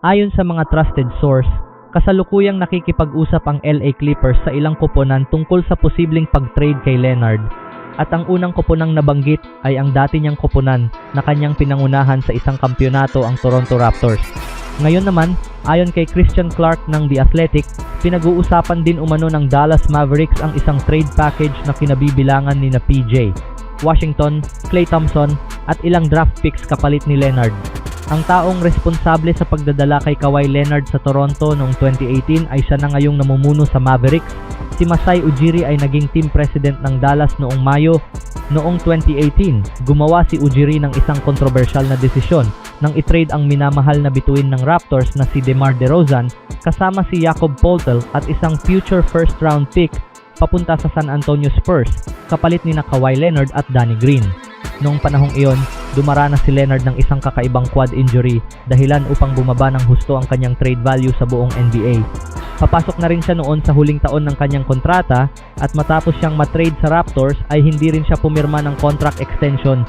Ayon sa mga trusted source, kasalukuyang nakikipag-usap ang LA Clippers sa ilang koponan tungkol sa posibleng pag-trade kay Leonard. At ang unang koponang nabanggit ay ang dati niyang koponan na kanyang pinangunahan sa isang kampyonato, ang Toronto Raptors. Ngayon naman, ayon kay Christian Clark ng The Athletic, pinag-uusapan din umano ng Dallas Mavericks ang isang trade package na kinabibilangan ni PJ Washington, Klay Thompson at ilang draft picks kapalit ni Leonard. Ang taong responsable sa pagdadala kay Kawhi Leonard sa Toronto noong 2018 ay siya na ngayong namumuno sa Mavericks. Si Masai Ujiri ay naging team president ng Dallas noong Mayo. Noong 2018, gumawa si Ujiri ng isang kontrobersyal na desisyon nang i-trade ang minamahal na bituin ng Raptors na si DeMar DeRozan kasama si Jakob Poeltl at isang future first round pick papunta sa San Antonio Spurs kapalit ni Kawhi Leonard at Danny Green. Noong panahong iyon, dumaranas si Leonard ng isang kakaibang quad injury, dahilan upang bumaba ng husto ang kanyang trade value sa buong NBA. Papasok na rin siya noon sa huling taon ng kanyang kontrata at matapos siyang matrade sa Raptors ay hindi rin siya pumirma ng contract extension.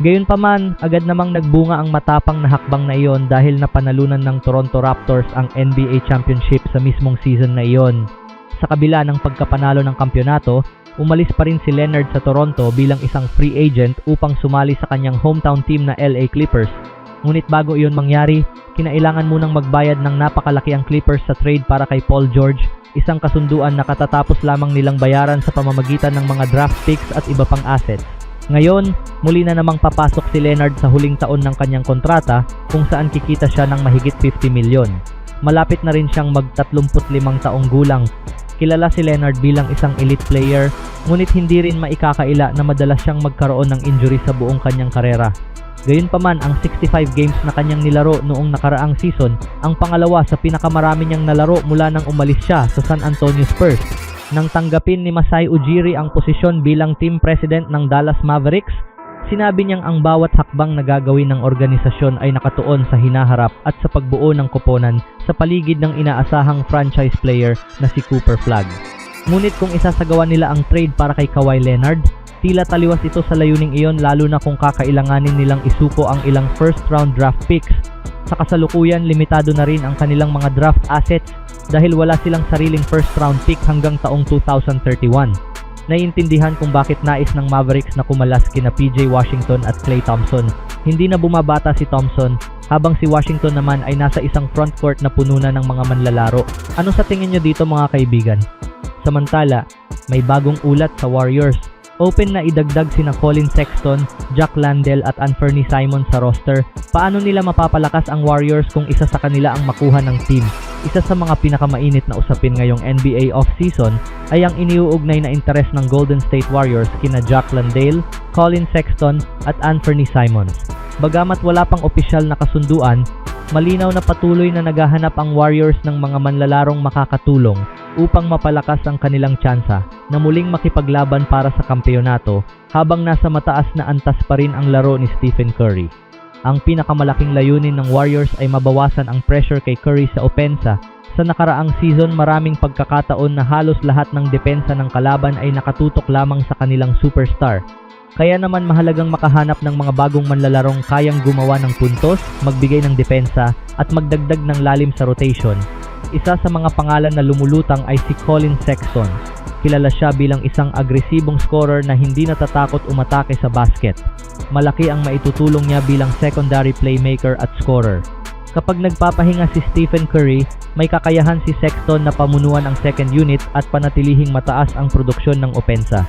Gayunpaman, agad namang nagbunga ang matapang na hakbang na iyon dahil napanalunan ng Toronto Raptors ang NBA Championship sa mismong season na iyon. Sa kabila ng pagkapanalo ng kampyonato, umalis pa rin si Leonard sa Toronto bilang isang free agent upang sumali sa kanyang hometown team na LA Clippers. Ngunit bago iyon mangyari, kinailangan munang magbayad ng napakalaki ang Clippers sa trade para kay Paul George, isang kasunduan na katatapos lamang nilang bayaran sa pamamagitan ng mga draft picks at iba pang assets. Ngayon, muli na namang papasok si Leonard sa huling taon ng kanyang kontrata kung saan kikita siya ng mahigit 50 milyon. Malapit na rin siyang mag-35 taong gulang. Kilala si Leonard bilang isang elite player, ngunit hindi rin maikakaila na madalas siyang magkaroon ng injury sa buong kanyang karera. Gayunpaman, ang 65 games na kanyang nilaro noong nakaraang season, ang pangalawa sa pinakamarami niyang nalaro mula nang umalis siya sa San Antonio Spurs. Nang tanggapin ni Masai Ujiri ang posisyon bilang team president ng Dallas Mavericks, sinabi niyang ang bawat hakbang na gagawin ng organisasyon ay nakatuon sa hinaharap at sa pagbuo ng koponan sa paligid ng inaasahang franchise player na si Cooper Flagg. Ngunit kung isasagawa nila ang trade para kay Kawhi Leonard, tila taliwas ito sa layuning iyon, lalo na kung kakailanganin nilang isuko ang ilang first round draft picks. Sa kasalukuyan, limitado na rin ang kanilang mga draft assets dahil wala silang sariling first round pick hanggang taong 2031. Naiintindihan kung bakit nais ng Mavericks na kumalas kina PJ Washington at Klay Thompson. Hindi na bumabata si Thompson, habang si Washington naman ay nasa isang frontcourt na puno na ng mga manlalaro. Ano sa tingin nyo dito, mga kaibigan? Samantala, may bagong ulat sa Warriors. Open na idagdag sina Colin Sexton, Jack Landell at Anthony Simons sa roster. Paano nila mapapalakas ang Warriors kung isa sa kanila ang makuha ng team? Isa sa mga pinakamainit na usapin ngayong NBA off-season ay ang iniuugnay na interes ng Golden State Warriors kina Jack Landale, Colin Sexton at Anthony Simons. Bagamat wala pang opisyal na kasunduan, malinaw na patuloy na naghahanap ang Warriors ng mga manlalarong makakatulong upang mapalakas ang kanilang tsansa na muling makipaglaban para sa kampeonato habang nasa mataas na antas pa rin ang laro ni Stephen Curry. Ang pinakamalaking layunin ng Warriors ay mabawasan ang pressure kay Curry sa opensa. Sa nakaraang season, maraming pagkakataon na halos lahat ng depensa ng kalaban ay nakatutok lamang sa kanilang superstar. Kaya naman mahalagang makahanap ng mga bagong manlalarong kayang gumawa ng puntos, magbigay ng depensa at magdagdag ng lalim sa rotation. Isa sa mga pangalan na lumulutang ay si Colin Sexton. Kilala siya bilang isang agresibong scorer na hindi natatakot umatake sa basket. Malaki ang maitutulong niya bilang secondary playmaker at scorer. Kapag nagpapahinga si Stephen Curry, may kakayahan si Sexton na pamunuan ang second unit at panatilihing mataas ang produksyon ng opensa.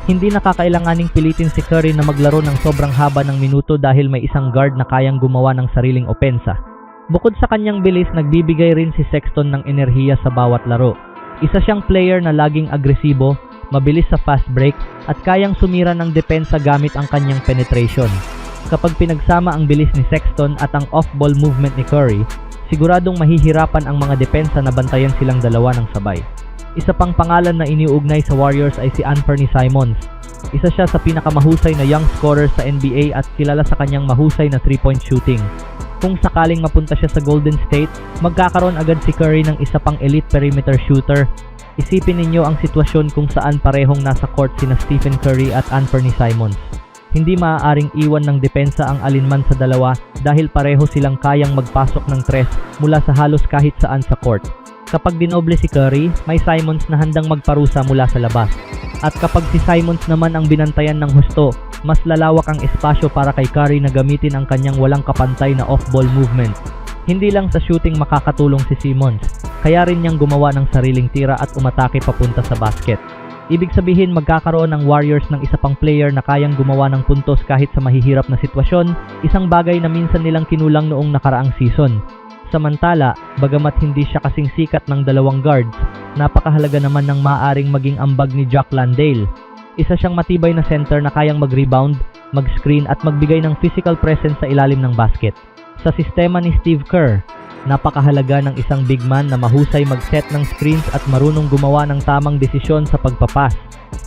Hindi nakakailanganing pilitin si Curry na maglaro ng sobrang haba ng minuto dahil may isang guard na kayang gumawa ng sariling opensa. Bukod sa kanyang bilis, nagbibigay rin si Sexton ng enerhiya sa bawat laro. Isa siyang player na laging agresibo, mabilis sa fast break, at kayang sumira ng depensa gamit ang kanyang penetration. Kapag pinagsama ang bilis ni Sexton at ang off-ball movement ni Curry, siguradong mahihirapan ang mga depensa na bantayan silang dalawa ng sabay. Isa pang pangalan na iniuugnay sa Warriors ay si Anthony Simons. Isa siya sa pinakamahusay na young scorer sa NBA at kilala sa kanyang mahusay na 3-point shooting. Kung sakaling mapunta siya sa Golden State, magkakaroon agad si Curry ng isa pang elite perimeter shooter. Isipin ninyo ang sitwasyon kung saan parehong nasa court sina Stephen Curry at Anthony Simons. Hindi maaaring iwan ng depensa ang alinman sa dalawa dahil pareho silang kayang magpasok ng tres mula sa halos kahit saan sa court. Kapag dinoble si Curry, may Simons na handang magparusa mula sa labas. At kapag si Simons naman ang binantayan ng husto, mas lalawak ang espasyo para kay Curry na gamitin ang kanyang walang kapantay na off-ball movement. Hindi lang sa shooting makakatulong si Simmons, kaya rin niyang gumawa ng sariling tira at umatake papunta sa basket. Ibig sabihin magkakaroon ng Warriors ng isa pang player na kayang gumawa ng puntos kahit sa mahihirap na sitwasyon, isang bagay na minsan nilang kinulang noong nakaraang season. Samantala, bagamat hindi siya kasing sikat ng dalawang guards, napakahalaga naman ng maaaring maging ambag ni Jock Landale. Isa siyang matibay na center na kayang mag-rebound, mag-screen at magbigay ng physical presence sa ilalim ng basket. Sa sistema ni Steve Kerr, napakahalaga ng isang big man na mahusay mag-set ng screens at marunong gumawa ng tamang desisyon sa pagpapas.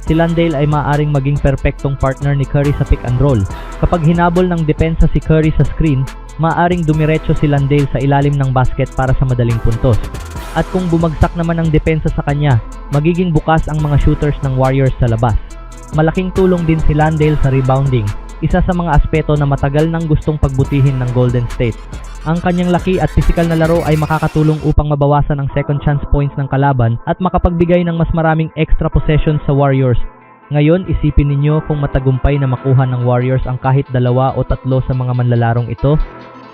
Si Landale ay maaaring maging perpektong partner ni Curry sa pick and roll. Kapag hinabol ng depensa si Curry sa screen, maaaring dumiretso si Landale sa ilalim ng basket para sa madaling puntos. At kung bumagsak naman ang depensa sa kanya, magiging bukas ang mga shooters ng Warriors sa labas. Malaking tulong din si Landale sa rebounding, isa sa mga aspeto na matagal nang gustong pagbutihin ng Golden State. Ang kanyang laki at pisikal na laro ay makakatulong upang mabawasan ang second chance points ng kalaban at makapagbigay ng mas maraming extra possessions sa Warriors. Ngayon, isipin ninyo kung matagumpay na makuha ng Warriors ang kahit 2 o 3 sa mga manlalarong ito.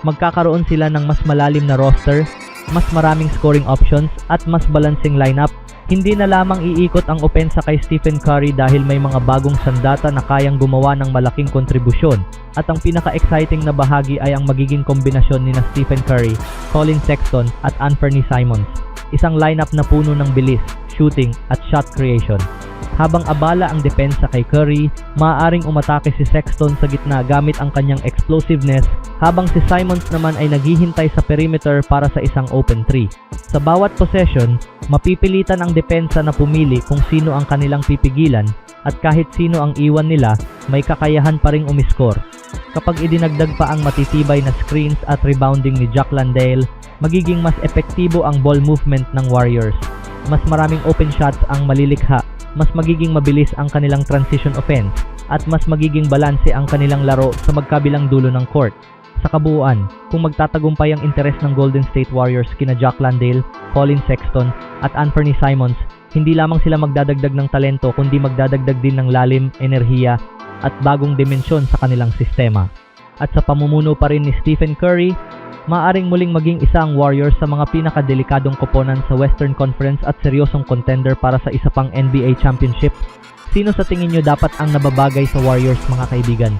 Magkakaroon sila ng mas malalim na roster, mas maraming scoring options at mas balancing lineup. Hindi na lamang iikot ang opensa kay Stephen Curry dahil may mga bagong sandata na kayang gumawa ng malaking kontribusyon. At ang pinaka-exciting na bahagi ay ang magiging kombinasyon ni na Stephen Curry, Colin Sexton at Anthony Simons. Isang lineup na puno ng bilis, shooting at shot creation. Habang abala ang depensa kay Curry, maaaring umatake si Sexton sa gitna gamit ang kanyang explosiveness, habang si Simons naman ay naghihintay sa perimeter para sa isang open 3. Sa bawat possession, mapipilitan ang depensa na pumili kung sino ang kanilang pipigilan at kahit sino ang iwan nila, may kakayahan pa ring umiskor. Kapag idinagdag pa ang matitibay na screens at rebounding ni Jock Landale, magiging mas epektibo ang ball movement ng Warriors. Mas maraming open shots ang malilikha, mas magiging mabilis ang kanilang transition offense, at mas magiging balanse ang kanilang laro sa magkabilang dulo ng court. Sa kabuuan, kung magtatagumpay ang interes ng Golden State Warriors kina Jock Landale, Colin Sexton at Anthony Simons, hindi lamang sila magdadagdag ng talento kundi magdadagdag din ng lalim, enerhiya at bagong dimensyon sa kanilang sistema. At sa pamumuno pa rin ni Stephen Curry, maaring muling maging isa ang Warriors sa mga pinakadelikadong koponan sa Western Conference at seryosong contender para sa isa pang NBA championship. Sino sa tingin nyo dapat ang nababagay sa Warriors, mga kaibigan?